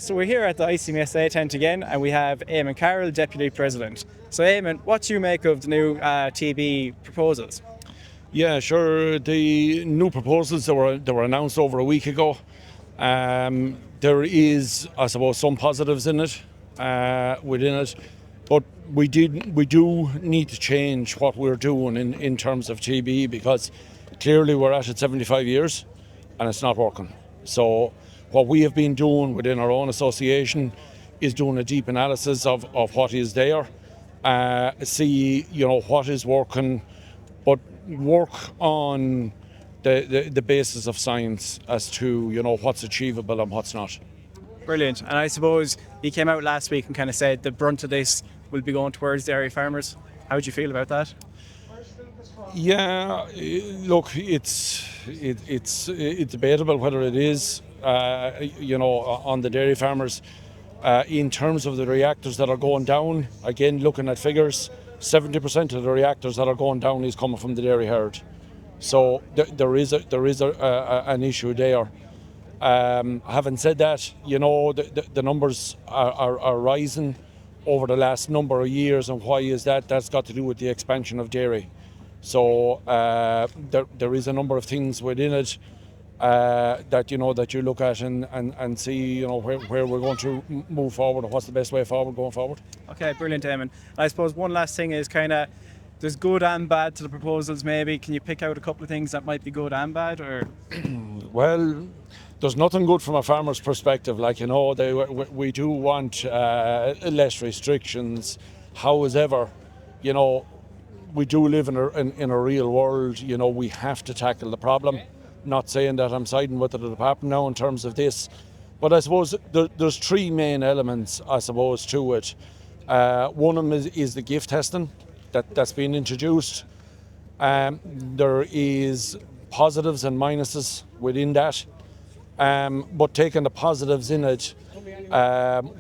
So we're here at the ICMSA tent again, and we have Eamon Carroll, Deputy President. So Eamon, what do you make of the new TB proposals? Yeah, sure. The new proposals that were announced over a week ago. There is, I suppose, some positives in it, within it, but we do need to change what we're doing in terms of TB, because clearly we're at 75 years and it's not working. So what we have been doing within our own association is doing a deep analysis of what is there, see what is working, but work on the basis of science as to what's achievable and what's not. Brilliant. And I suppose you came out last week and kind of said the brunt of this will be going towards dairy farmers. How would you feel about that? Yeah, look, it's debatable whether it is, on the dairy farmers. In terms of the reactors that are going down, again, looking at figures, 70% of the reactors that are going down is coming from the dairy herd. So there is an issue there. Having said that, the numbers are rising over the last number of years, and why is that? That's got to do with the expansion of dairy. So there is a number of things within it that you look at and see where we're going to move forward, and what's the best way forward going forward. Okay, brilliant, Eamon. I suppose one last thing is kind of there's good and bad to the proposals. Maybe can you pick out a couple of things that might be good and bad, or? Well, there's nothing good from a farmer's perspective. We do want less restrictions. However, we do live in a real world. We have to tackle the problem. Not saying that I'm siding with the department now in terms of this, but I suppose there's three main elements, I suppose, to it. One of them is the gift testing that's been introduced. There is positives and minuses within that, but taking the positives in it,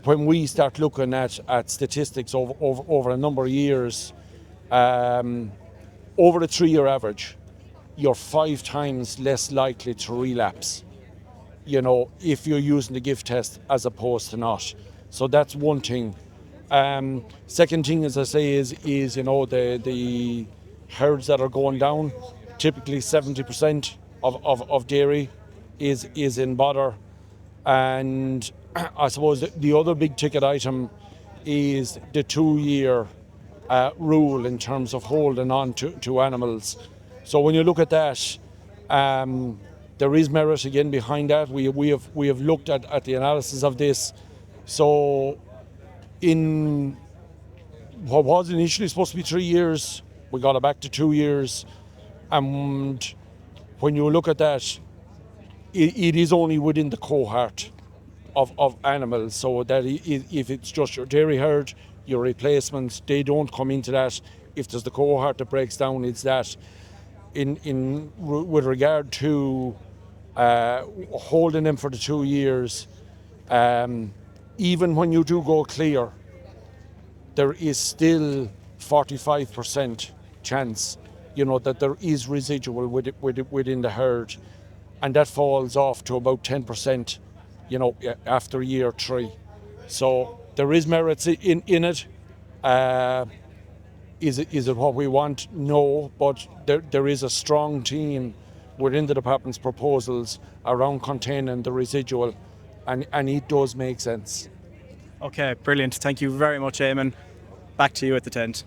when we start looking at statistics over a number of years, over a 3-year average, you're 5 times less likely to relapse, if you're using the gift test as opposed to not. So that's one thing. Second thing, as I say, is the herds that are going down. Typically 70% of dairy is in bother. And I suppose the other big ticket item is the 2-year rule in terms of holding on to animals. So when you look at that, there is merit again behind that. We have looked at the analysis of this. So in what was initially supposed to be 3 years, we got it back to 2 years. And when you look at that, it is only within the cohort of animals. So that if it's just your dairy herd, your replacements, they don't come into that. If there's the cohort that breaks down, it's that. With regard to holding them for the 2 years, even when you do go clear, there is still 45% chance, that there is residual within the herd, and that falls off to about 10%, after year 3. So there is merits in it. Is it what we want? No, but there is a strong team within the department's proposals around containing the residual, and it does make sense. Okay, brilliant. Thank you very much, Eamon. Back to you at the tent.